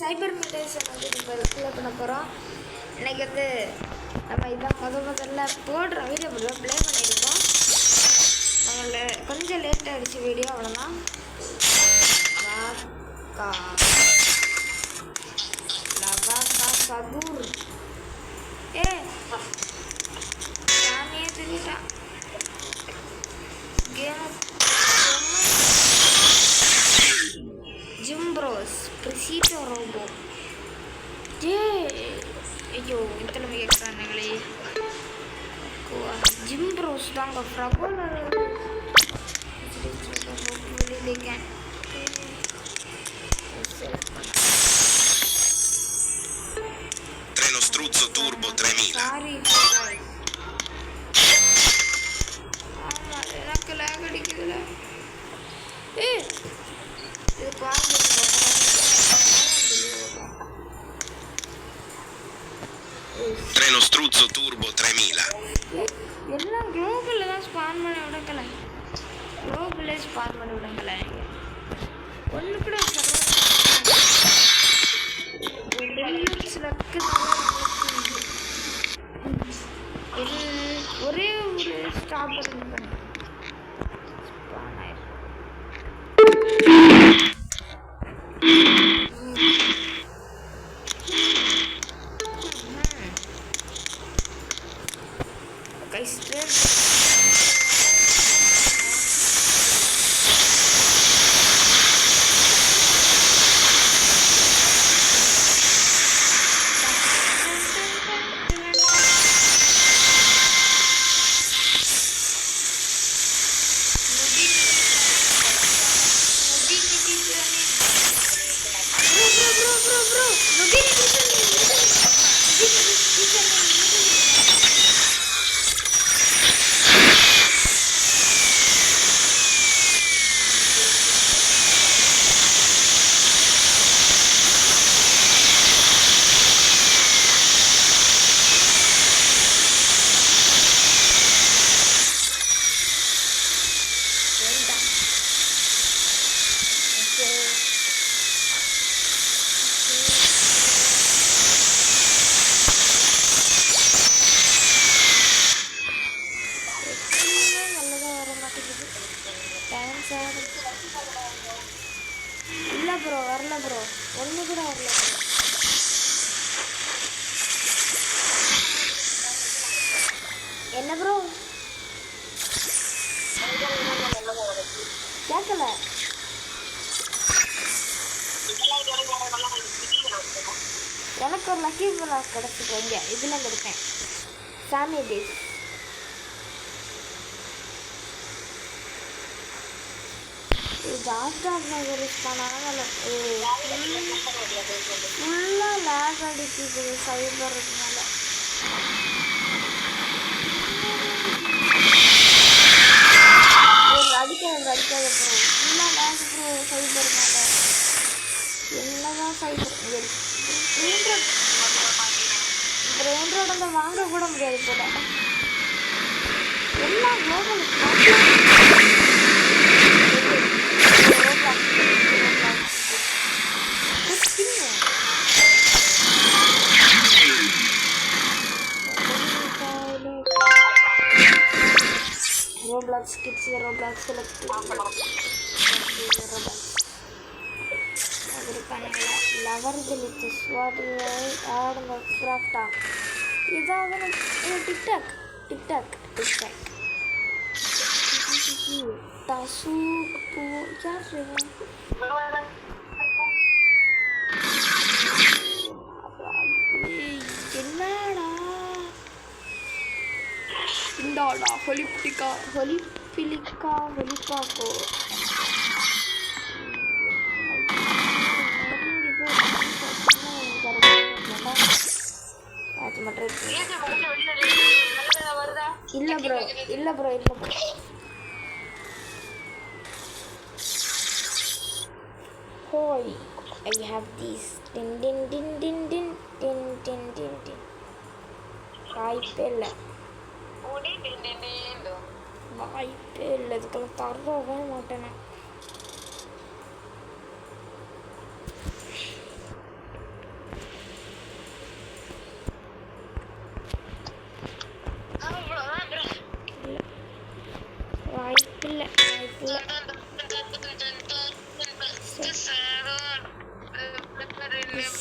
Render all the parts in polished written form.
சைபர் mutation வந்து நம்ம play பண்ண போகிறோம். இன்றைக்கி வந்து நம்ம இதான் முதல்ல போடுற வீடியோ ப்ளே பண்ணியிருக்கோம். நம்மள கொஞ்சம் லேட் ஆகிடுச்சு வீடியோ, அவ்வளோதான். லவாக்கா சபூர் சாமியே சொல்லிட்டான். கேம் ஜிம்ப்ரோஸ் ப்ரிசீட்டோ ரோபோ. ஐயோ இத்தனை கேட்குறாங்களே. ஜிம்ப்ரோஸ் தாங்க ஃப்ரபோல வெளியிலேக்கேன். Treno struzzo turbo 3000. சாரி, ஆமாம் எனக்கு லேக் அடிக்குதுல. இது பாருங்க, Treno struzzo turbo 3000. எல்லாம் குளோபலில் தான் ஸ்பான் பண்ணி விடுங்கலை. குளோபலே ஸ்பான் பண்ணி விடுங்கலை. ஒன்று கூட ஒரே ஒரு ஸ்டாப் பண்ணி ஸ்பான் ஆயிடும். இல்லை ப்ரோ, வரல ப்ரோ, ஒன்று கூட வரல ப்ரோ. என்ன ப்ரோ கேட்கல? எனக்கு ஒரு லக்கி ப்ரோ கிடச்சிட்டு இங்கே இதில் கிடைப்பேன். சாமி டேஸ் ஜாஸ்டாக யூஸ் பண்ணாலும் ஃபுல்லாக லேக் அடிக்குது சைபர் இருக்கனால. அடிக்காது ப்ரோ, ஃபுல்லாக லேக் ப்ரோ சைபர்னால. என்னதான் சைபர் பிரெயின் ரோட் வந்து வாங்க கூட முடியாது போல. எல்லாம் global Roblox kids, Roblox select Roblox. Lover delicious. What do I add in the craft? This is TikTok. Tasu po क्या है? என்னடா இந்தாடா ஹொலிப்பாக்கோ இல்லை bro. Hoy, I have this. Din. வாய்ப்பே இல்லை, இதுக்கெல்லாம் தரவே மாட்டேனே.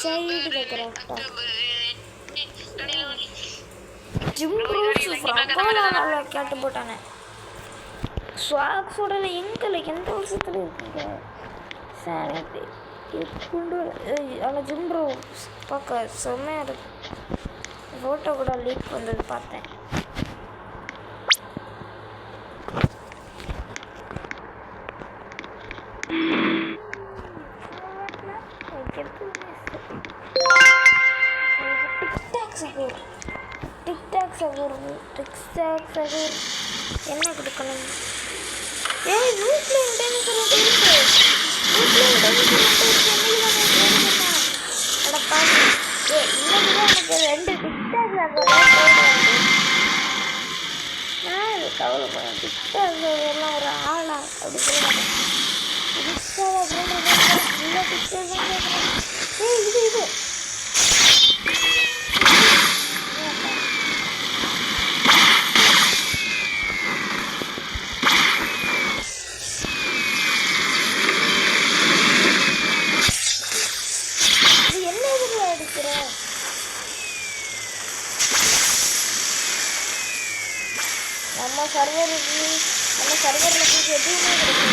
சைடு கிராஃப்டா ஜிம் ப்ரூஸ் ரொம்ப கேட்டு போட்டானே ஸ்வாக்ஸோட எங்கே எந்த வருஷத்தில் இருக்குங்க சாரி கொண்டு ஆனால் ஜிம் ப்ரோ பார்க்க செம்மையாக இருக்கு ஃபோட்டோ கூட லீக் வந்தது பார்த்தேன் என்ன கொடுக்கணும் ஏய் வீட்டில் இன்டர்நெட் இருக்கு எனக்கு 2 டிக்டாக் நான் கவலைப்பட டிக்டாக் எல்லாம் ஒரு ஆளா அப்படி சொல்ல மாட்டேன் இது நம்ம சர்வருக்கு எதுவுமே கிடைக்கும்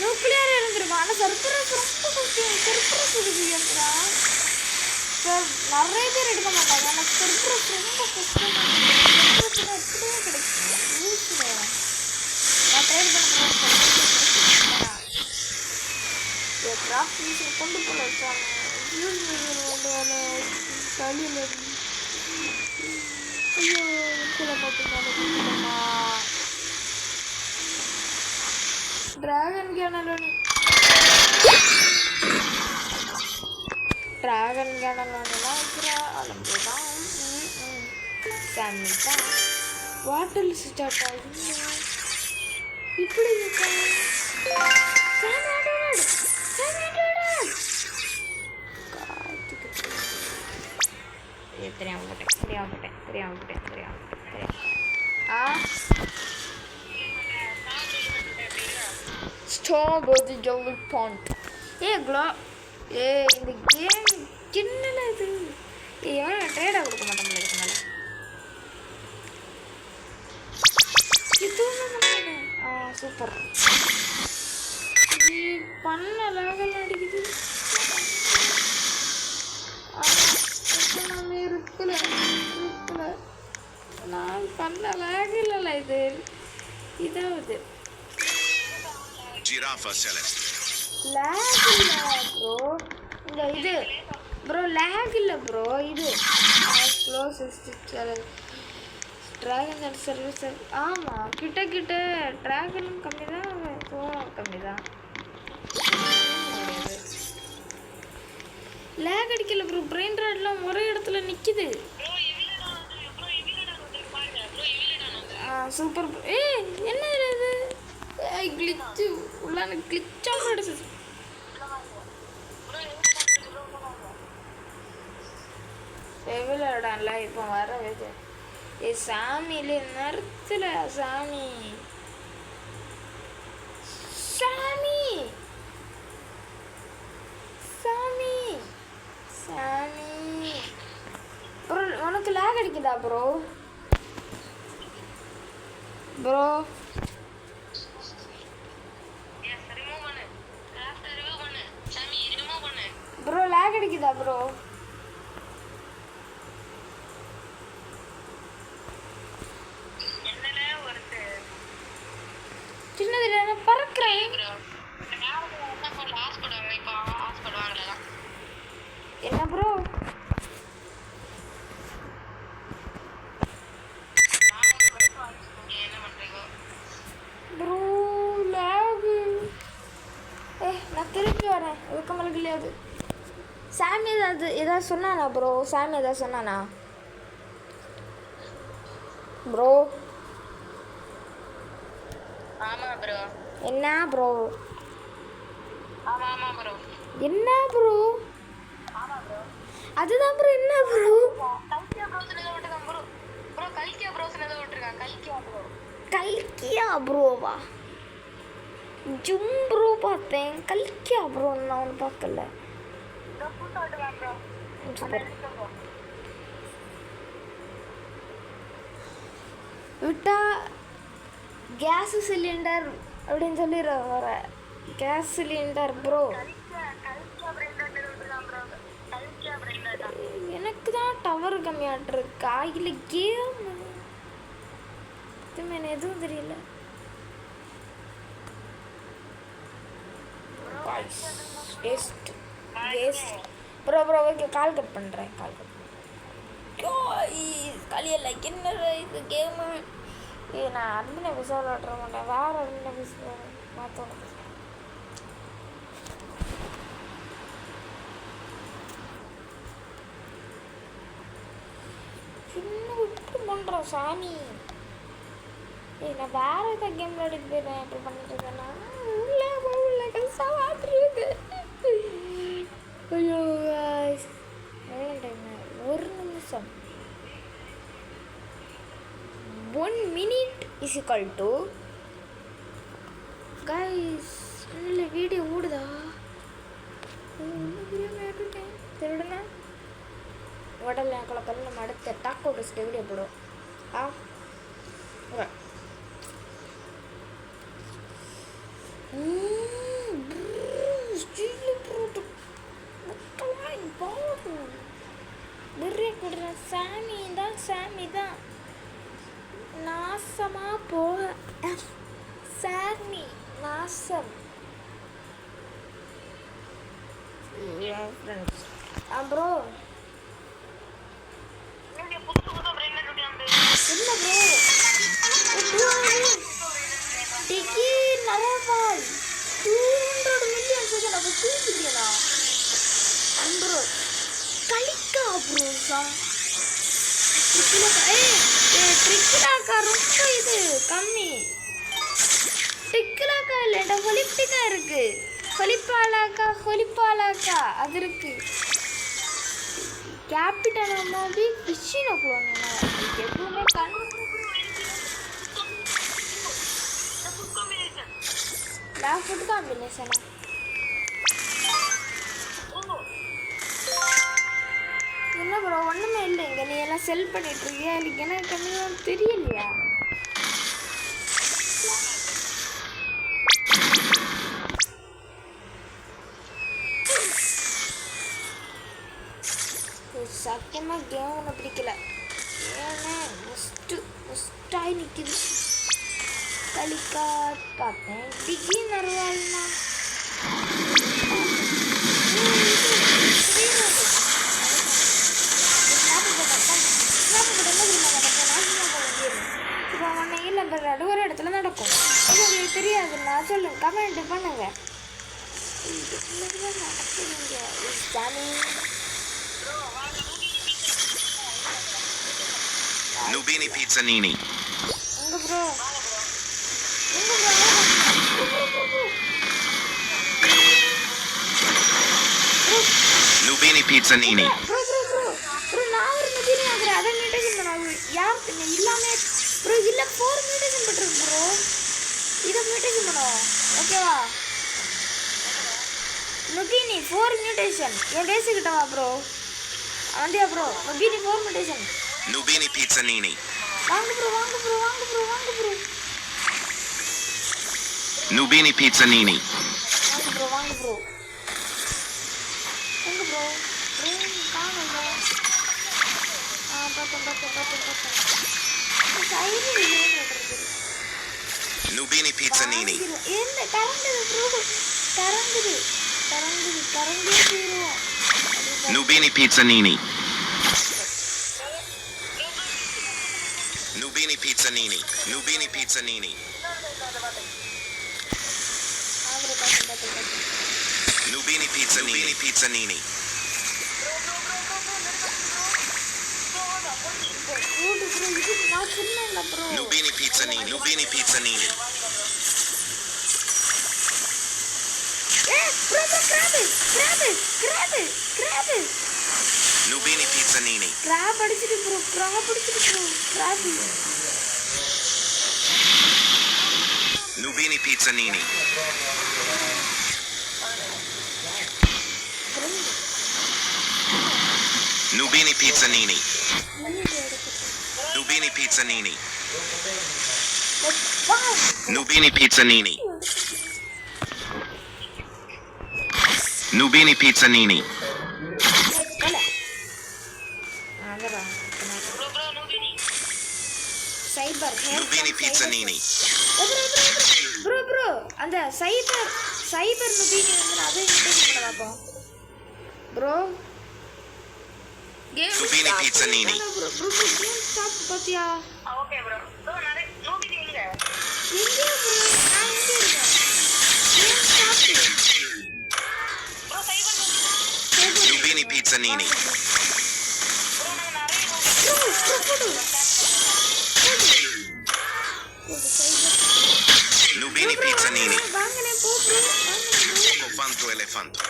நியூக்ளியர் இருந்திருக்கும் ஆனால் சர்ப்ரைஸ் ரொம்ப கஷ்டம் சர்ப்ரைஸ் இருக்குங்களா சார் நிறைய பேர் எடுக்க மாட்டாங்க ஆனால் சர்ப்ரைஸ் ரொம்ப கஷ்டம் எப்படியே கிடைக்கும் நான் ட்ரை பண்ண கிராஃப்ட் கொண்டு போல வச்சாங்க களியில் ஐயோ கீழே போட்டுருந்தாங்க ड्रैगन गणलोनी अलंबुदा समिता वाटल start आयिंदी इप्पुडु Strawberry jungle pond. Hey, hey, in the game, kinnala idu. Hey, yavana trade agudukka maattam idukku. Idu nanu. Super. Ee panna lagala adikudhu. Nanu irukkala. Naan panna lagala idu. Idavudhu. Giraffa celeste. Lag illa bro. Inga idu. Bro lag illa bro idu. Closest challenge. Dragon and service. Ama kitta dragon kammida phone kammida. Lag adikilla bro brain rot la ore edathula nikkide. Bro evilada வந்து பாருங்க bro evilada super. ஏய் என்ன இது I glitch உள்ளான glitch ஆகுது எவ்வளவுடா இப்போ வர வேது ஏ சாமில நர்த்தல சாமி சாமி சாமி சாமி ப்ரோ உனக்கு லாக் அடிக்குதா ப்ரோ ப்ரோ bro lag அடிக்குதா bro தெரியாது. சாமி ஏதாவது சொன்னானா ப்ரோ? சாமி ஏதாவது சொன்னானா ப்ரோ? ஆமா ப்ரோ. என்ன ப்ரோ? ஆமா ப்ரோ. என்ன ப்ரோ? ஆமா ப்ரோ. அதுதான் ப்ரோ. என்ன ப்ரோ? கல்கியா ப்ரோ சொன்னதை விட்டுருக்கான் ப்ரோ. ப்ரோ கல்கியா ப்ரோ சொன்னதை விட்டுருக்கான். கல்கியா ப்ரோ. கல்கியா ப்ரோவா? ஜும் ப்ரோ பார்த்தேன். கல்கியா ப்ரோ நான் ஒன்று பார்க்கல. ப்ரோ புதுசா விட்டுருக்கான் ப்ரோ. விட்டா கேஸ் சிலிண்டர் அப்படின்னு சொல்லிடுற வர. Gas cylinder bro. எனக்கு தான் டவர் கம்மியாட்டிருக்கா இல்லை கேம் எனக்கு எதுவும் தெரியல. Waste waste bro. Bro okay, call cut பண்ணுறேன். களியல்ல என்ன இது கேமு? நான் அட்மின் எபிசோட் விளாட்ற மாட்டேன். வேறு அட்மின் எபிசோட் மாற்றணும். இன்னும் இப்படி பண்ணுறோம் சாமி. நான் வேறு ஏதாவது கேம் விளையாடிட்டு போயிடுறேன். இப்படி பண்ணிட்டு இருக்கேன்னா உள்ள கஷ்டம் வாட்டுருக்கு. ஐயோ டைம் 1 நிமிஷம். 1 minute is equal to guys. இல்லை வீடியோ ஓடுதா? திருடுங்க உடல் குழப்பம். நம்ம அடுத்த டாக் அவுட் வீடியோ போடுவோம். சாமி தான் நாசமா போக. சாமி நாசம். ப்ரோ என்ன ப்ரோ? டிக்கி நரவால் 200 million செகண்ட் அப்போ 2 billion ப்ரோ. கலிக்கா ப்ரோ ட்ரிக்கிலாக்கா ரொம்ப இது கம்மி. டிக்கிலாக்கா இல்லைடா, ஹொலிப்டிக்கா இருக்கு. ஹொலிப்பாலாக்கா அது இருக்கு. கேபிட்டல் அம்மாவி ஃபிஷ்ஷினை போடணும். எப்பவுமே ஃபுட் காம்பினேஷனா? என்ன ப்ரோ ஒன்றுமே இல்லைங்க. நீ எல்லாம் செல் பண்ணிட்டு இருக்கியா? எனக்கு எனக்கு கம்மியாக தெரியலையா? சத்தியமாக கேம் ஒன்று பிடிக்கல. ஏன்னா ஃபஸ்ட்டாகி நிற்கிது. கலிக்கா பார்த்தேன். டிகி நரவால்னா இப்போ ஒன்று இல்லை ஒரு இடத்துல நடக்கும். இது உங்களுக்கு தெரியாதுன்னா சொல்லுங்க, கமெண்ட் பண்ணுங்க. Nubini Pizzanini. எங்க ப்ரோ? Nubini Pizzanini. ப்ரோ நான் ஒரு நுபினி ஆகுறேன். அதை மியூட்டேஷன் பண்ணுவாங்க. யார் இல்லாமே ப்ரோ இல்லை 4 மியூட்டேஷன் பண்ணிருக்கு ப்ரோ. இதை மியூட்டேஷன் பண்ணுவோம் ஓகேவா? நுபினி 4 மியூட்டேஷன். என் டேஸுக்கிட்ட வா ப்ரோ. வந்தியா ப்ரோ? நுபினி 4 மியூட்டேஷன். Nubini Pizzanini. வாங்க ப்ரோ. Nubini Pizzanini. வாங்க ப்ரோ. எங்க ப்ரோ? காணும் ப்ரோ. பார்த்தேன். Nubini Pizzanini. என்ன கரண்டது ப்ரோ? கரண்டது போயிடும். Nubini Pizzanini. Nubini Pizzanini. Nubini Pizzanini. Nubini Pizzanini. போடு ப்ரோ இது நான் சொன்னேன்ல bro Nubini Pizzanini. Bro grab Nubini Pizzanini. Grab அடிச்சிட்டு bro grab Nubini Pizzanini. Nubini Pizzanini. Nubini Pizzanini. Nubini Pizzanini. Nubini Pizzanini. அங்கடா bro Nubini cyber Nubini Pizzanini. Bro அந்த cyber Nubini வந்து அதை interview பண்ண பாப்போம் bro game Nubini Pizzanini. Bro game stop பாத்தியா okay bro நிறைய Nubini எங்க எங்க ப்ரோ நான் எங்க இருக்கேன் game stop bro cyber Nubini Pizzanini. Bro நாங்க நிறைய Nubini Pizzanini. வாங்கனே போ bro Elefanto elefanto.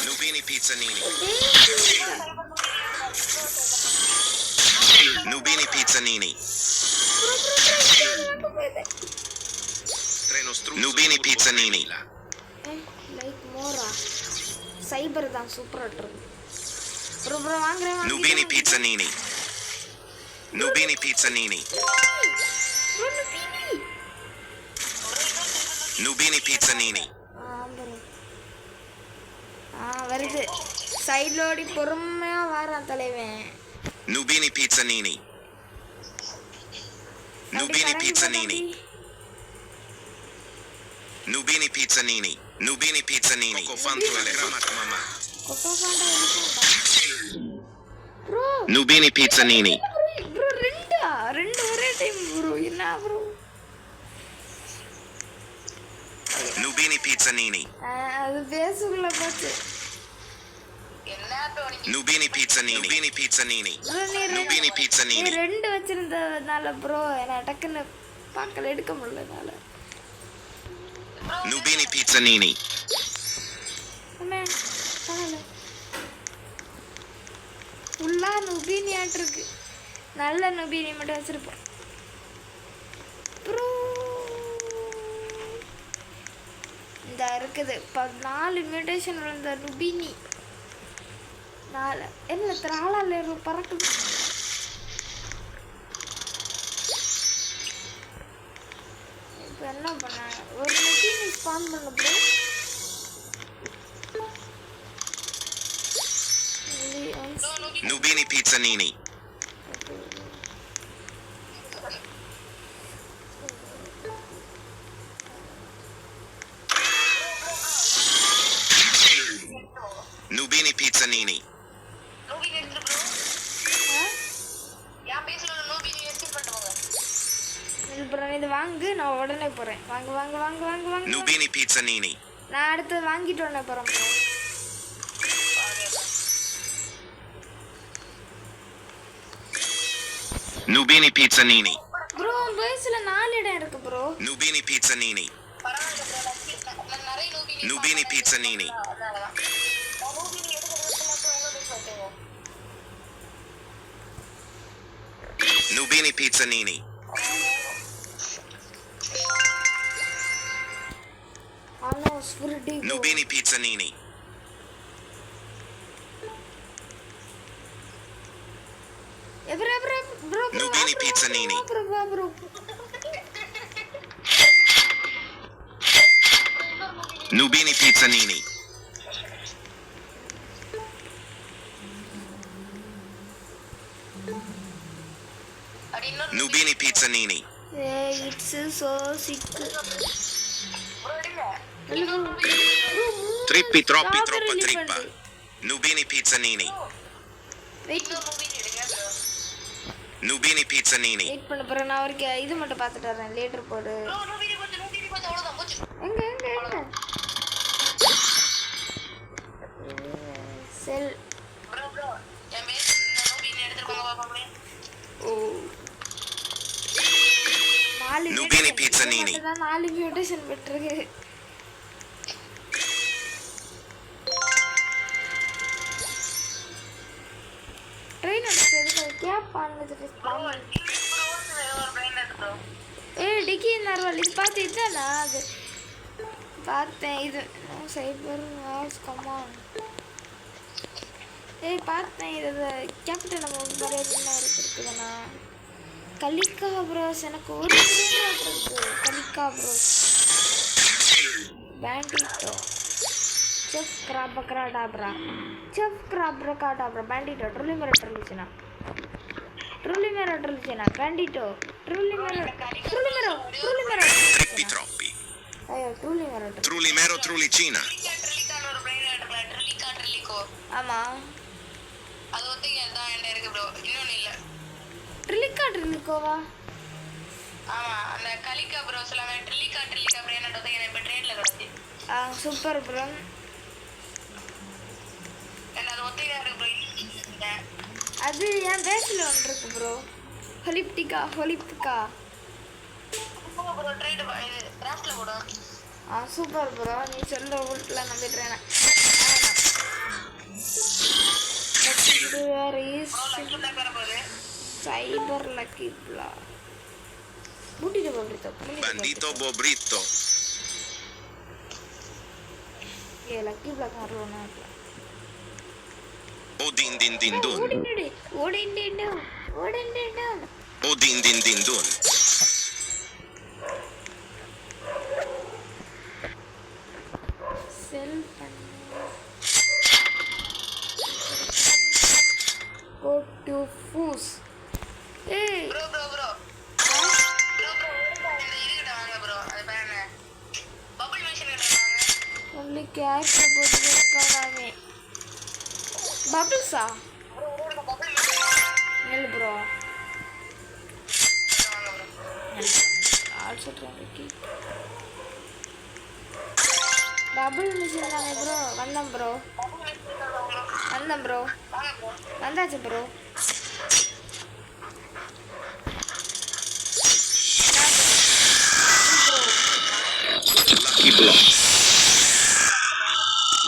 Nubini Pizzanini. Nubini Pizzanini. Nubini Pizzanini. Like மோரா சைபர் தான் சூப்பரா இருக்கு ப்ரோ வாங்குறேன் Nubini Pizzanini. Nubini Pizzanini. Nubini Pizzanini. வருது சைடுல ஓடி பொறுமையா வாரான் தலைவன் Nubini Pizzanini. Nubini Pizzanini. Nubini Pizzanini. Nubini Pizzanini. Cofanto elefanto mamma. கொக்கோ பாண்டா ப்ரோ Nubini Pizzanini. ப்ரோ ரெண்டு ஒரே டைம் ப்ரோ என்ன ப்ரோ Nubini Pizzanini. அது பேசுக்குள்ள போச்சு என்ன ப்ரோ நீங்க Nubini Pizzanini. Nubini Pizzanini. Bro நீ Nubini Pizzanini. ரெண்டு வச்சிருந்ததுனால ப்ரோ என்ன டக்குன்னு பார்க்கல எடுக்க முடியலனால Nubini Pizzanini. அண்ணே பரவாயில்ல ஃபுல்லா நுபீனியாட்டு இருக்கு நல்ல நுபீனி மட்டும் வச்சிருப்போம் ப்ரோ இந்த இருக்குது 4 மியூட்டேஷன் விழுந்த நுபீனி 4 என்ன திராளால பறக்குது இப்போ என்ன பண்ணாங்க ஒரு நுபீனி ஸ்பான் பண்ண bro Nubini Pizzanini. Nubini Pizzanini. நூபினி எடுத்து ப்ரோ யா பேசல நூபினி எடுத்து பண்ணுவாங்க ப்ரோ இது வாங்கு நான் உடனே போறேன் வாங்க Nubini Pizzanini. நான் அடுத்து வாங்கிட்டு உடனே போறேன் ப்ரோ Nubini Pizzanini. ப்ரோ பேஸ்ல 4 இடம் இருக்கு ப்ரோ Nubini Pizzanini. பரவாயில்லை ப்ரோ நான் நிறைய நூபினி Nubini Pizzanini. அதனாலதான் நான் நூபினி எடுக்கிறது மட்டும் உங்க பேச சொல்லுங்க Nubini Pizzanini. ஆனோ ஸ்பிரிட்டி Nubini Pizzanini. Bro Nubini Pizzanini. Bro Nubini Pizzanini. அது இன்னொரு Nubini Pizzanini. It's so sick bro எடுங்க Trippi troppi troppa trippa. Nubini Pizzanini. Wait இன்னொரு நூபினி எடுங்க bro Nubini Pizza Nini. Wait பண்ண போகிறேன். நான் அவருக்கு இது மட்டும் பார்த்துட்டு வரேன். லேட்டர் போடு. ப்ரோ நூபினி போச்சு அவ்வளவுதான் போச்சு. எங்க செல் ப்ரோ என் பேஸ் நூபினி எடுத்துட்டு வாங்க பாப்போம். ஓ 4 Nubini Pizza Nini. 4 மியூட்டேஷன் பெற்றிருக்கு. ட்ரெயின் எடுத்து क्या பண்ணது ப்ரோ ஒரு பிரைன் எடுத்து. டிக்கி நர்வல் இது பார்த்து இதுதானா அது பார்த்தேன். இது சைபர் வாஸ் கமான் பார்த்தேன். இது கேப்டன் நம்ம என்ன இருக்குதுண்ணா கலிக்கா ப்ரோஸ். எனக்கு ஒரு இருக்கு கலிக்கா ப்ரோஸ் பேண்டிட்டோ செஃப் கிராபக்ராடாப்ரா செஃப் கிராப்ரகாடாப்ரா Bandito Trulimero Bandito Trulimero Trippi troppi. ஐயோ ட்ரூலிமேரோ Trullimero Trullicina. ட்ரிலிக்கான ஒரு பிரைன் எடுக்கலாம். ட்ரிலிக்கோ ஆமாம் அது ஒத்திங்க தான் என்கிட்ட இருக்கு ப்ரோ. இன்னொன்னு இல்ல. ட்ரிலிக்கோவா ஆமா அந்த கலிக்கா ப்ரோ சொல்லாம ட்ரிலிக்கா பிரைன் எடுத்து எனக்கு இப்ப ட்ரெயின்ல கிடச்சி. Super bro. என்ன அது ஒத்திங்க இருக்கு ப்ரோ. அது என் பேஸில் ஒன்று இருக்கு ப்ரோ. ஹொலிப்டிகா ப்ரோ ட்ரேட் இது கிராஃப்ட்ல போடு. Super bro. நீ சொல்ற ஊட்டில் நம்பிடுறேன். சைபர் லக்கி பிளா பூட்டிட்டு Bandito Bobritto. லக்கி பிளாக் வரலன்னா O din din din dun. ஓடிண்டு O din din din dun. செல் பண்ணு go to foods. ஏய் ப்ரோ இந்த இதுகிட்ட வாங்க ப்ரோ. அது பேர் என்ன பபிள் மிஷின் கிட்ட வாங்க. only cash போட்டு இருக்கானே பபிள்ஸா ப்ரோ பபிள் மிஷின் நெல் ப்ரோ வாங்க bro. Also trying double machine தானே ப்ரோ. வந்தேன் ப்ரோ வாங்க ப்ரோ. வந்தாச்சு bro. Lucky block.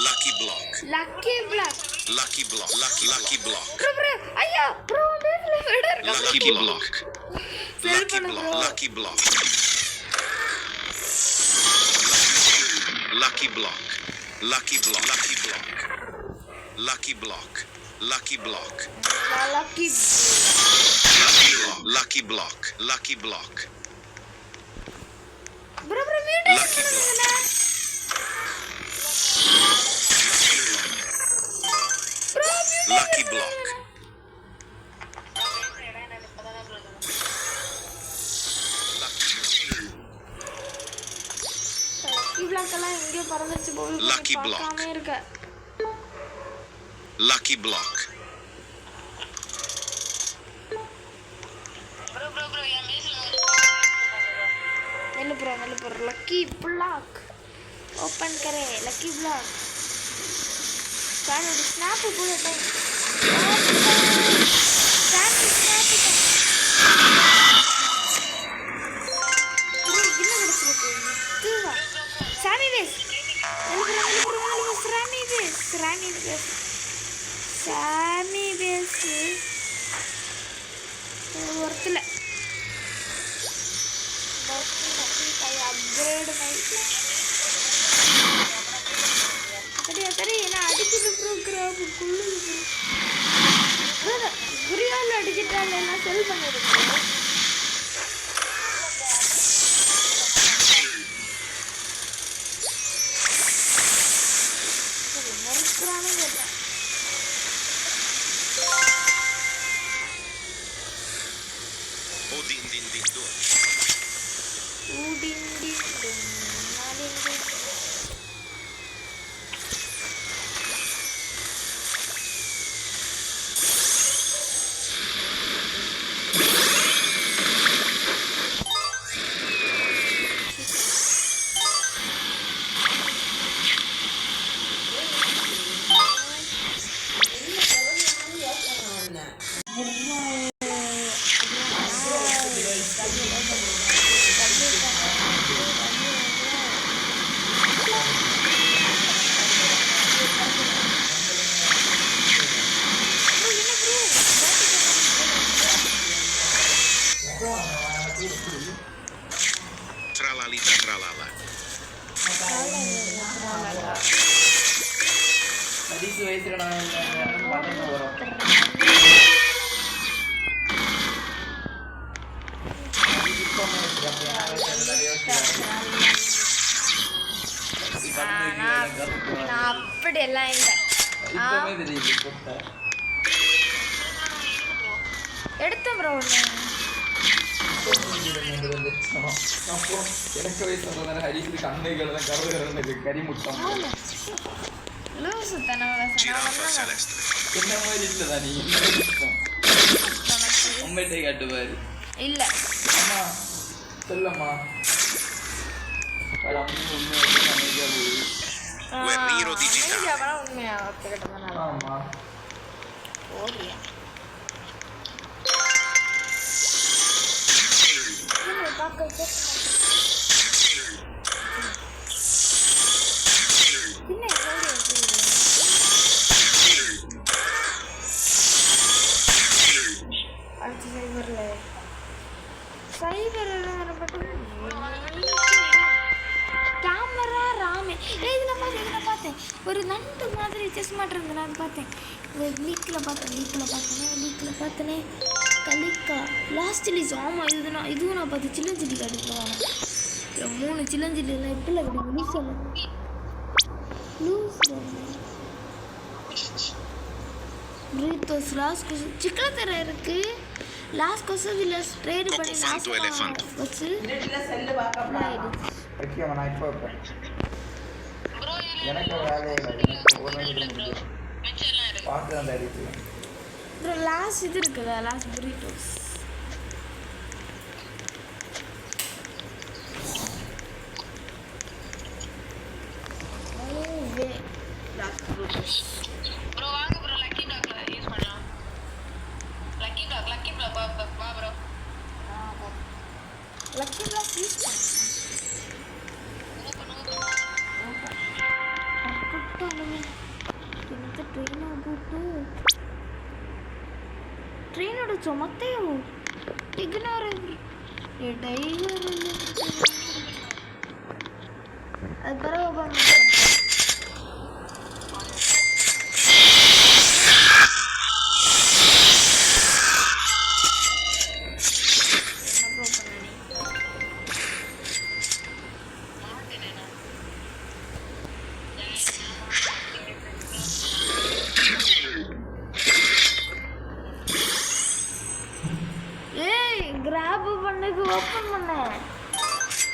Lucky block. Lucky block Lucky block. Lucky block. Bro ஐயா ப்ரோ பேஸ்ல விட இருக்கு. Lucky block. செல் Lucky பண்ணு block. Bro. Lucky block. Lucky block. Lucky block. Lucky block. Lucky block. Lucky block. Lucky Lucky block. Lucky block. Bro mutation பண்ணுங்கண்ணா. Bro Lucky block. Lucky block எல்லாம் எங்கேயோ பறந்துச்சு போகுது. Lucky block. பார்க்காம இருக்க. Lucky block. Bro என் பேஸ்ல நெல் bro lucky black open करे lucky block sir ஒரு ஸ்னாப் போடுங்க. சார் ஸ்னாப் ப்ரோ என்ன நடக்குது இதுவா சாமி பேஸ் சாமி பேஸ் ஒருத்தல अपग्रेड नहीं अरे ना अडिक्किदु प्रोग्राम कुल्लु गुरियाल अडिजिटाल ना सेल பண்ணிருக்கேன். மறுக்கறானே கேட்டா O din din din dun. Udin din dun nadin din. நான் அப்படி எல்லாம் இல்லை. எடுத்தேன் ப்ரோ ஒன்று. லூசு Giraffa celeste. இல்ல Guerriero digitale. உண்மையா ஓடியா கேமரா ராமே இதில் பார்த்தேன் ஒரு நண்டு மாதிரி செஸ் மாட்டிருந்தேன். நான் பார்த்தேன் லீக்கில் பார்த்தேனே கலிக்கா லாஸ்ட் ரிலீஸ். ஆமாம் இதுவும் நான் பார்த்து சில்லஞ்சிலி கிடைக்கும். 3 சில்லஞ்சிலிலாம் எப்படி கிடைக்கும் லூஸ் ப்ரீத்தோஸ் லாஸ்ட் கொசு சிக்கன் தர இருக்கு. லாஸ்ட் கொசு இதில் ட்ரேடு பண்ணி வச்சு லாஸ்ட் இது இருக்குதா லாஸ்ட் புரிட்டோஸ் ப்ரோ வாங்க ப்ரோ லக்கி பிளாக்ல யூஸ் பண்ணலாம். லக்கி பிளாக் வா ப்ரோ. லக்கி பிளாக் யூஸ் பண்ணு. ಟ್ರೈನ್ ಹೊಡಿಸೋ ಮತ್ತೆ ಇಗ್ನೋರ್ ಟೈಗರ್ ಅದು ಬರೋ கிராப் பண்ணக்கு ஓப்பன் பண்ணேன்.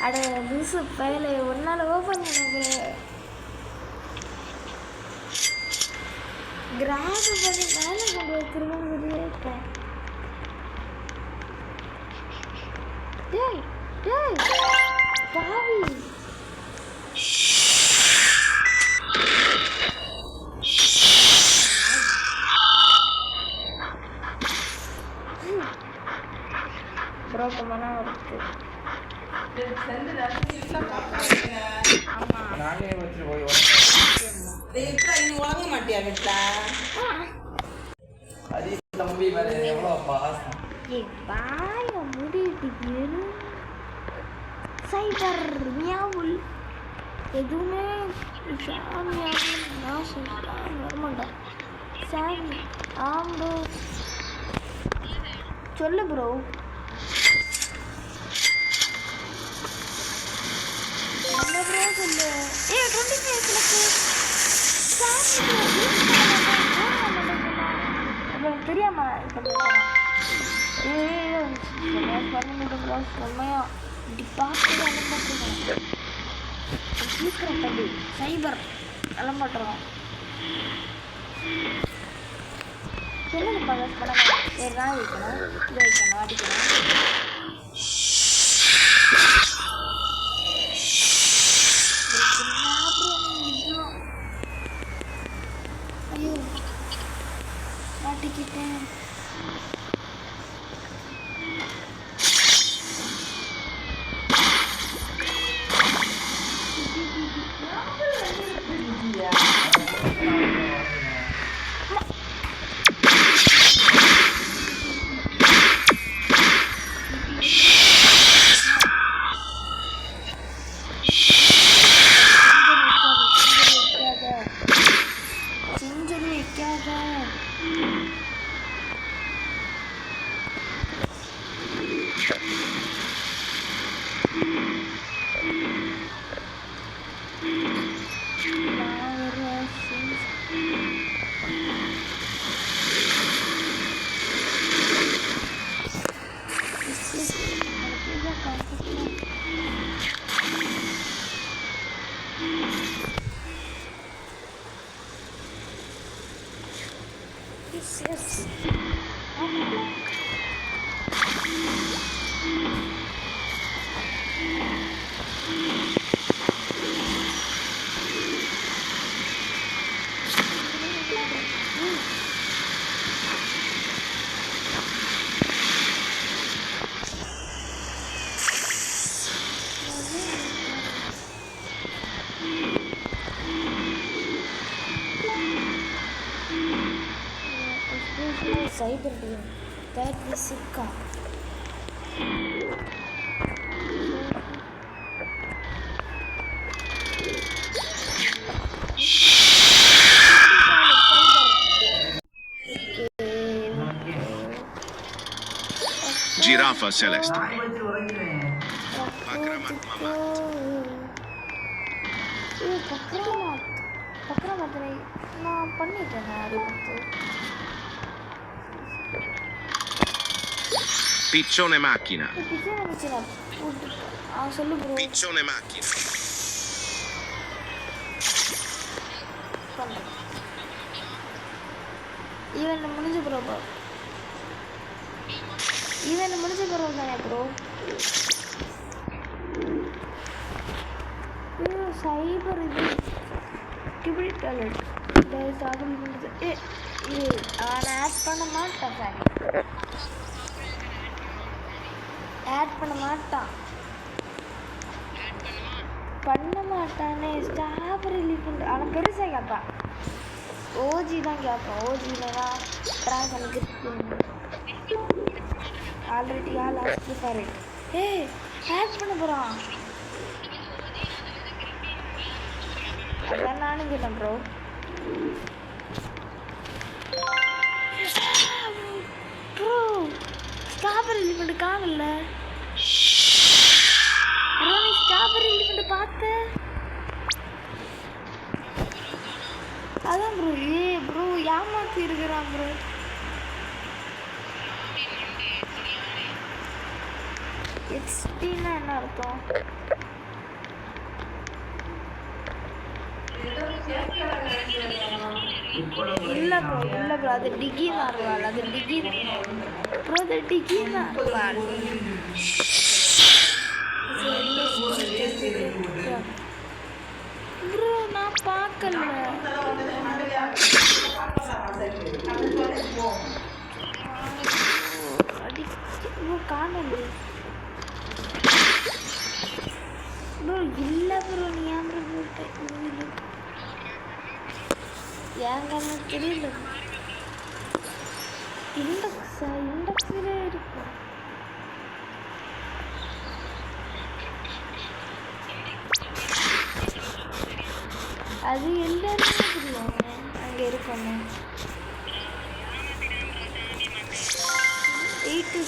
அட லூசு பையில ஒன்னால ஓப்பன் பண்ண கிராப் பண்ணி மேலே கொண்டு வச்சிருக்கேன். இருக்கேன் பாவி புரோக்கமான இருக்கு. வாங்க மாட்டியா வீட்டுல தம்பி மேல எவ்வளோ பாசம் முடிட்டு சைபர் மியாவுல் எதுவுமே வரமாட்டேன் சாரி. ஆம்பு சொல்லு ப்ரோ. என்ன ப்ரோ சொல்லு. 25 அப்புறம் தெரியாமா செம்மையா இப்படி பார்த்து சீக்கிரம் தம்பி சைபர் அலம்பாட்டுறோம். சொல்லுங்க பகஸ் படம் வேறு தான் வைக்கணும் இது வைக்கணும் அடிக்கணும். ஐயோ மாட்டிக்கிட்டேன். சைபர் டீம் தட் இஸ் சிக்கா Giraffa celeste. Akramat mamat. பக்ரமாத் நான் பண்ணிட்டேன் அது வந்து Piccione macchina. சொல்லு ப்ரோ Piccione macchina. ஈவெண்ட் முடிஞ்ச ப்ரோ ஈவெண்ட் முடிஞ்ச ப்ரோ தானே ப்ரோ சைபர் இது கிபிடி டாய்லெட் சாப்பிட முடிஞ்சு இது அவனை ஆட் பண்ண மாட்டான் சார் ஆட் பண்ண மாட்டான் பண்ண ஸ்ட்ராபெரி லீஃப் அவன் பெருசாக கேட்பான் ஓஜி தான் கேட்பான் ஓஜிலனா ட்ராகன் கிஃப்ட் ஆல்ரெடி லாஸ்ட் பாரு ஆட் பண்ண போகிறான் அதான் நானும் கேட்டேன் ப்ரோ ப்ரோ ஸ்ட்ராபெரி எலிமெண்ட் காணல ப்ரோ நீ ஸ்ட்ராபெரி எலிமெண்ட் பார்த்த அதான் ப்ரோ ப்ரோ ஏமாத்தி இருக்கிறான் ப்ரோ எக்ஸ்டின்னா என்ன அர்த்தம் இல்லை ப்ரோ அது டிகி மாறுவாள் அது டிகி ப்ரோ அது டிகி மாறுவாள் ப்ரோ நான் பார்க்கல ப்ரோ காணல ப்ரோ இல்லை ப்ரோ நீ ஏன் ப்ரோ போட்ட ஏங்க தெரியல இண்டெக்ஸில் இருக்கும் அது எல்லாருமே தெரியும் அங்கே இருக்கோங்க 8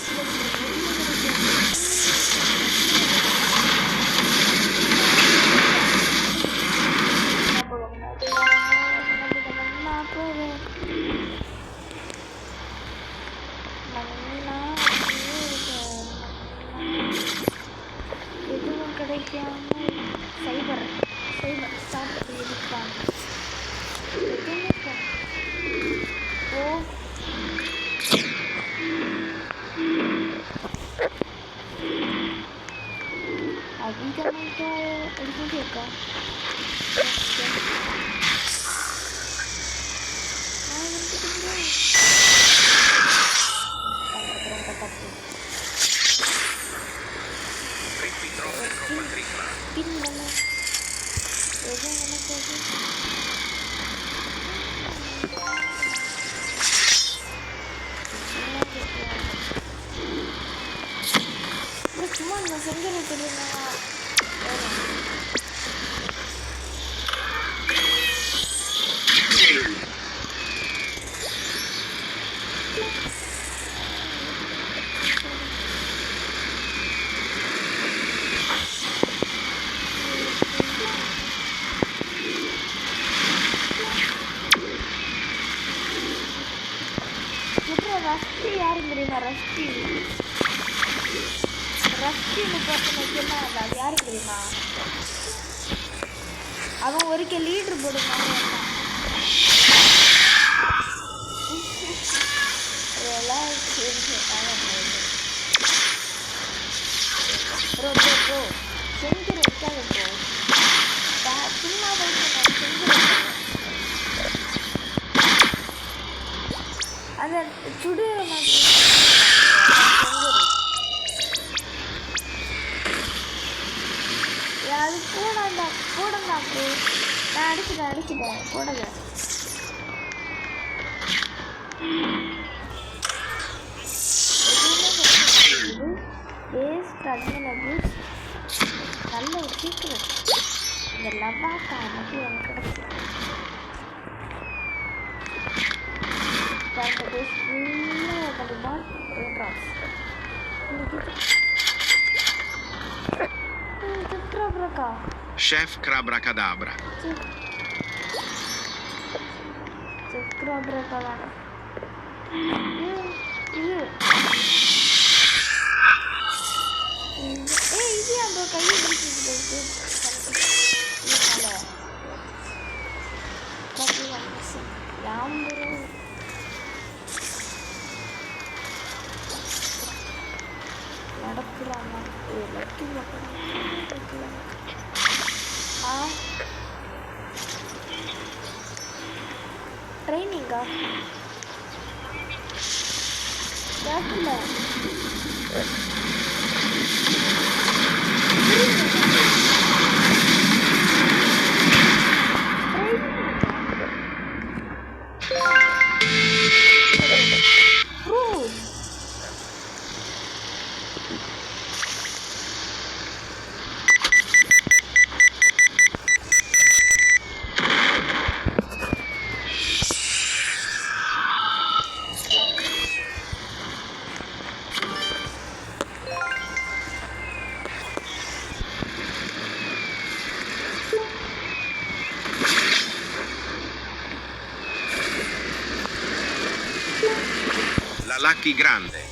எதுவும் கிடைக்காம சைபர் ஸ்டார்ட் பண்ணியிருக்காங்க ஓ அதிகமாக எடுத்துகிட்டு இருக்கா சும்மா நான் செஞ்சது தெரியுமா ரஷ்டி யாரு தெரியுமா ரஷ்டின்னு பார்த்து முக்கியமா இல்லை அது யாரு தெரியுமா அவன் ஒருக்க லீடர் போடுவாங்க ப்ரோ செஞ்சு வைக்காத ப்ரோ சும்மா வைக்கணும் செஞ்சு வைக்காத அந்த சுடுற மாதிரி அது போடா ப்ரோ நான் அடிச்சிட்டேன் போடுங்க லவாக்கா மட்டும் எனக்கு கிடைச்சிருக்கு. பாருங்க பேஸ் ஃபுல்லாக கண்டிப்பாக ரெட் ராக்ஸ் சித்ராபுரக்கா Chef Crabrakadabra. சித்ராபுரக்கா தானே இது இது அந்த கையை பிடிச்சிருக்கு யாம்பரும் நடக்கிறாங்க ட்ரைனிங்கா கேட்கல La Lucky Grande.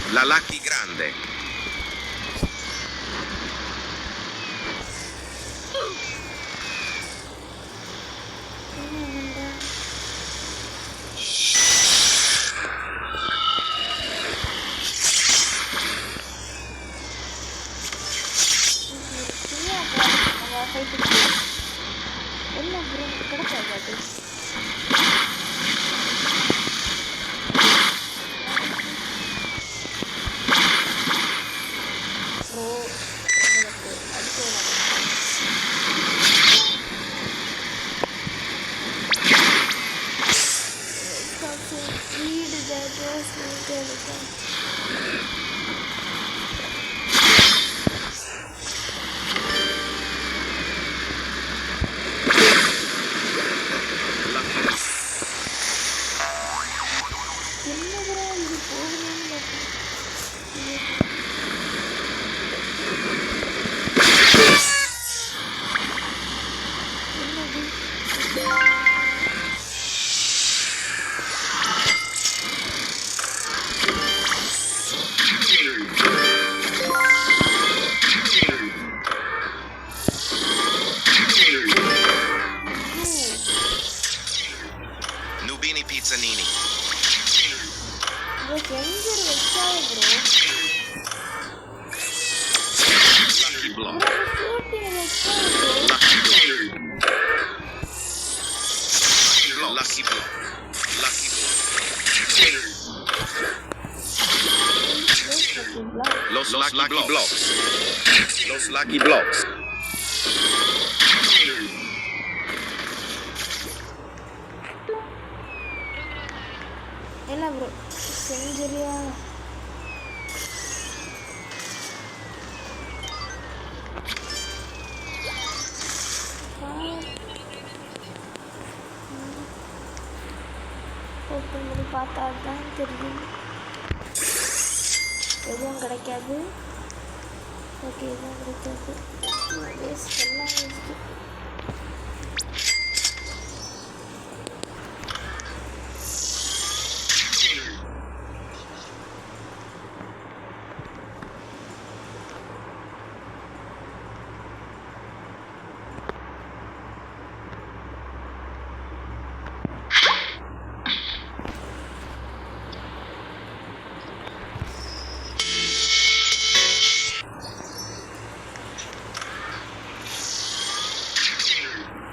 La Lucky Grande. என்ன ப்ரோ கிடைக்காது bro Nubini Pizzanini. Lucky Block. Lucky Block. Lucky Block. Los Lucky Blocks. Los Lucky Blocks. என்ன ப்ரோ செஞ்சுரியா ஓப்பன் பண்ணி பார்த்தா தான் தெரியும் எதுவும் கிடைக்காது ஓகே எதுவும் கிடைக்காது வேஸ்ட் எல்லாம் வேஸ்ட்டு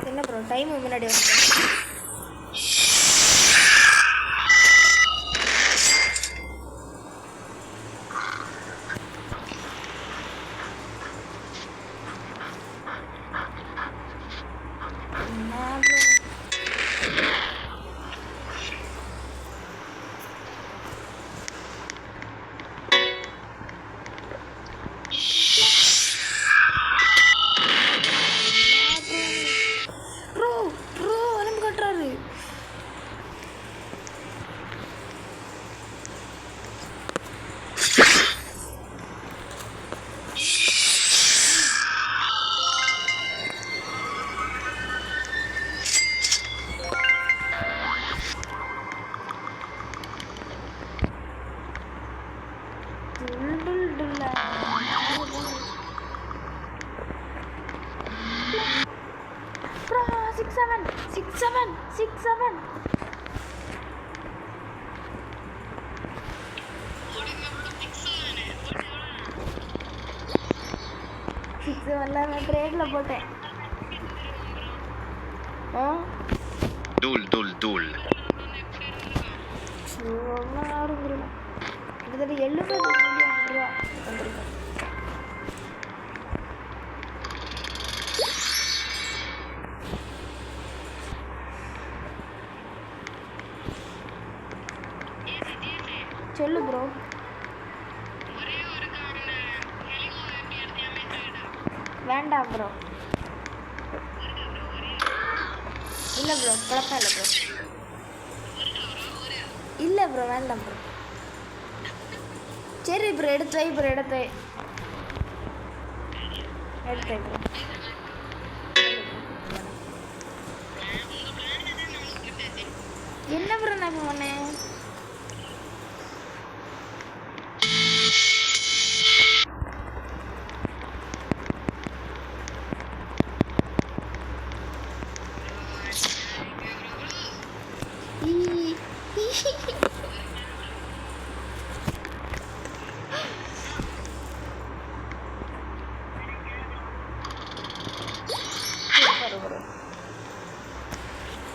என்ன ப்ரோ டைம் முன்னாடி வந்து 7 6 7 6 7 6 7 நான் ட்ரேட்ல போட்டேன். Dul. கிட்டத்தட்ட 70 மில்லியன் ரூபா வந்திருக்கும். சொல்லு ப்ரோ. வேண்டாம் ப்ரோ. இல்லை ப்ரோ, குழப்பம் இல்லை ப்ரோ. இல்லை ப்ரோ, வேண்டாம் ப்ரோ. சரி ப்ரோ, எடுத்து வை ப்ரோ. எடுத்து வை ப்ரோ. என்ன ப்ரோ நான் இப்போ பண்ணேன்?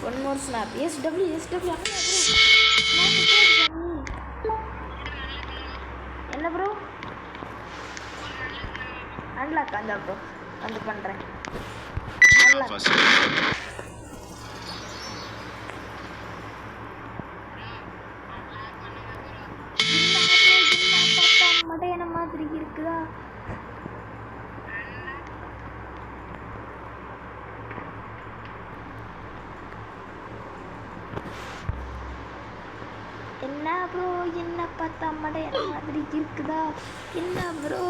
One more snap. SW. என்ன ப்ரோ? அன்லாக் அந்த ப்ரோ வந்து பண்றேன். மடையான மாதிரி இருக்குதா? என்ன ப்ரோ, என்ன பார்த்தா மடையான மாதிரி இருக்குதா? என்ன ப்ரோ,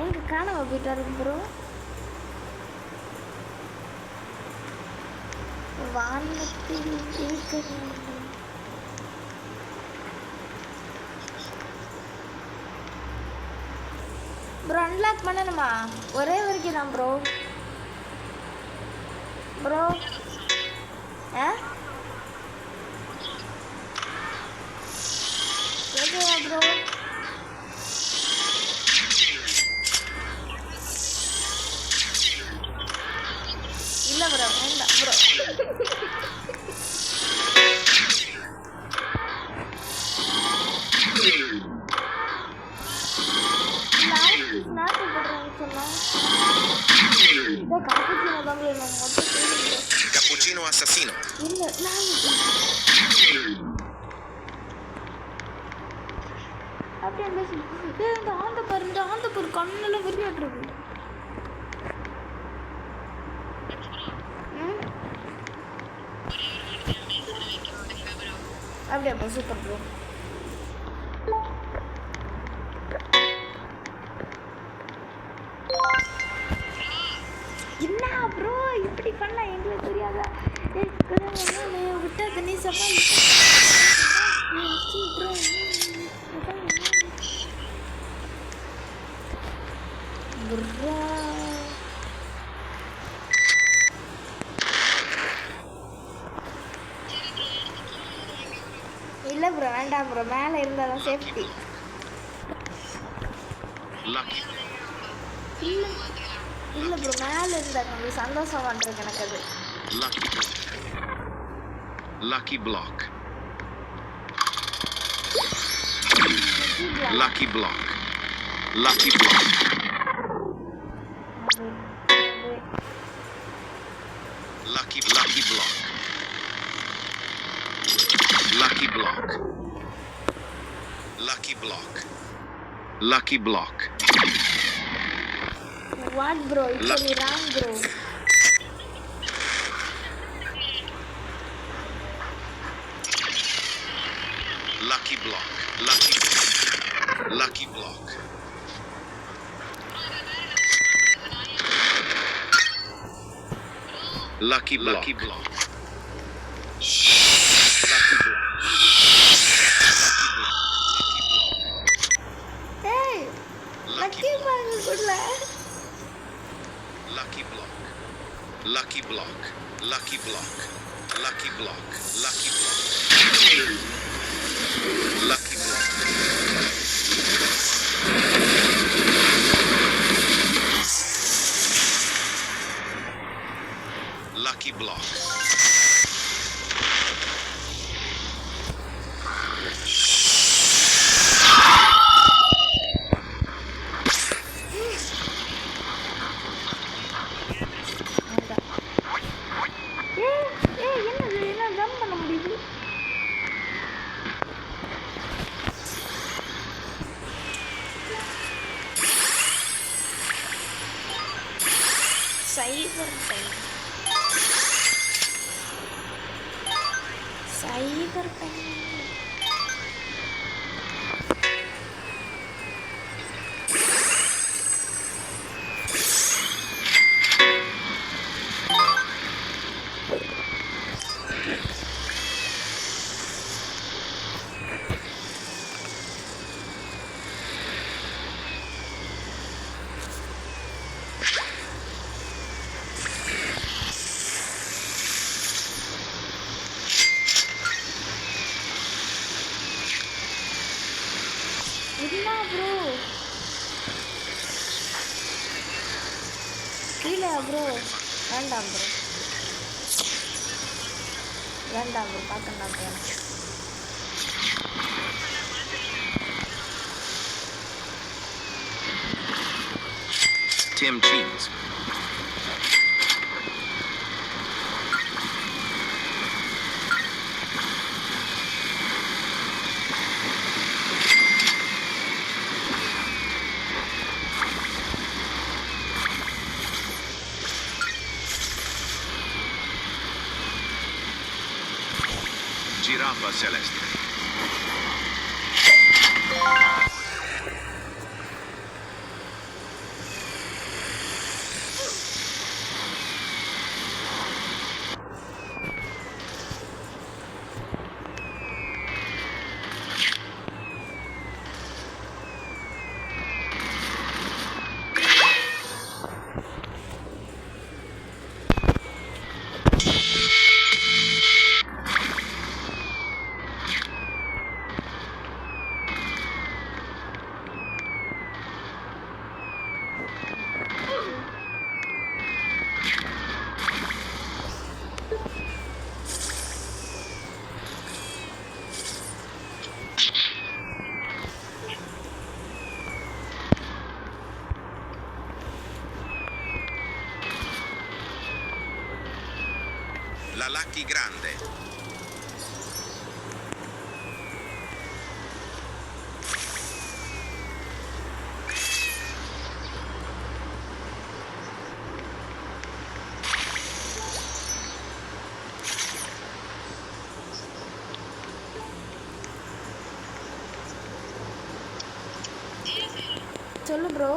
எங்க காணாம போயிட்டாரு ப்ரோ? வானத்தில் இருக்க ப்ரோ. அன்லாக் பண்ணணுமா? ஒரே வரைக்கும் தான் ப்ரோ. ஓகேவா ப்ரோ? இல்லை ப்ரோ, வேண்டாம் ப்ரோ. Cappuccino assassino. அப்படியே இந்த ஆந்த பாரு கண்ணுல விரியாட்டுருக்கு. அப்படியே ப்ரோ, சூப்பர் ப்ரோ. என்ன ப்ரோ இப்படி பண்ண எங்களுக்கு தெரியாதா? விட்டா தண்ணி சவால் இல்லை ப்ரோ, வேண்டாம் ப்ரோ. மேலே இருந்தால் தான் சேஃப்டி. இல்லை ப்ரோ, மேலே இருந்தால் கொஞ்சம் சந்தோஷமா இருக்கு எனக்கு அது. Lucky block. Lucky block. Lucky block. Lucky block. Lucky block. Lucky block. Lucky block. What bro? It's very wrong bro. Lucky block. Lucky block. Lucky block. Lucky block. Lucky block. Hey, lucky block. Lucky block. Lucky block. Lucky block. Lucky block. Lucky block. Lucky block. Lucky block. என்னது என்ன jump பண்ண முடியுது? Cyber time. Cyber time. என்ன bro கீழே bro வேண்டாம் bro வேண்டாம் bro பார்க்கலாம் bro Tim Cheese. Giraffa celeste. La Lucky Grande. சொல்லு ப்ரோ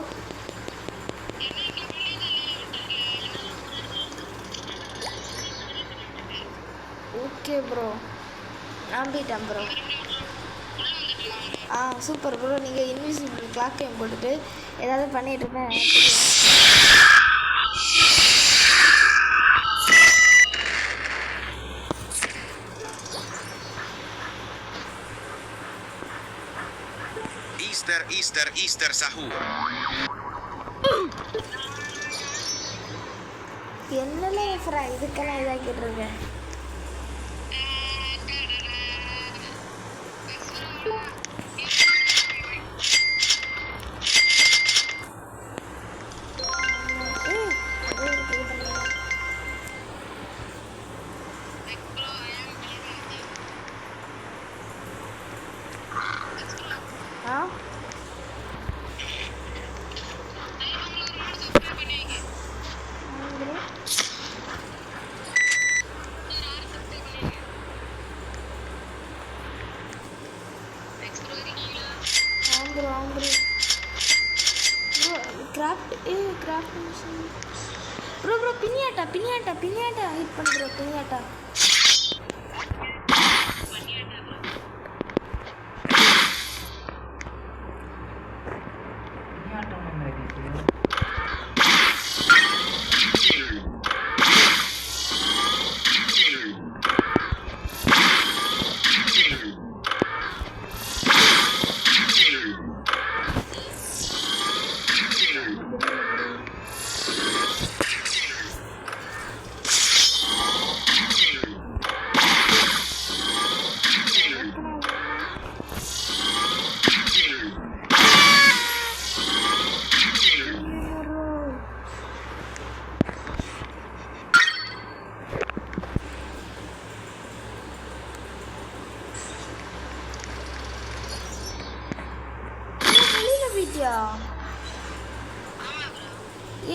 ஓகே ப்ரோ நம்பிட்டேன் ப்ரோ சூப்பர் ப்ரோ நீங்கள் இன்விசிபிள் கிளாக் டைம் போட்டுட்டு ஏதாவது பண்ணிட்டு இருப்பேன் Easter Sahur. என்னல ஃப்ரா இதுக்கெல்லாம் இதாக்கிட்டு இருக்கேன் bro piñata hit பண்ணு bro piñata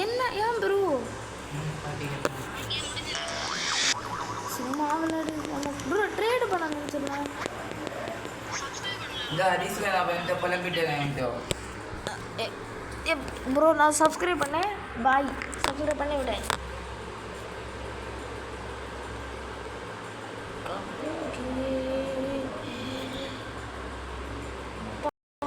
என்ன ஏன் ப்ரோ சும்மா விளையாடு நம்ம ப்ரோ ட்ரேடு பண்ணணும்னு சொன்னேன். இந்த ஹரிஸ்ல நான் வந்து புலம்பிட்டேன் ப்ரோ நான் சப்ஸ்கிரைப் பண்ணேன். பாய் சப்ஸ்கிரைப் பண்ணி விட்டேன்.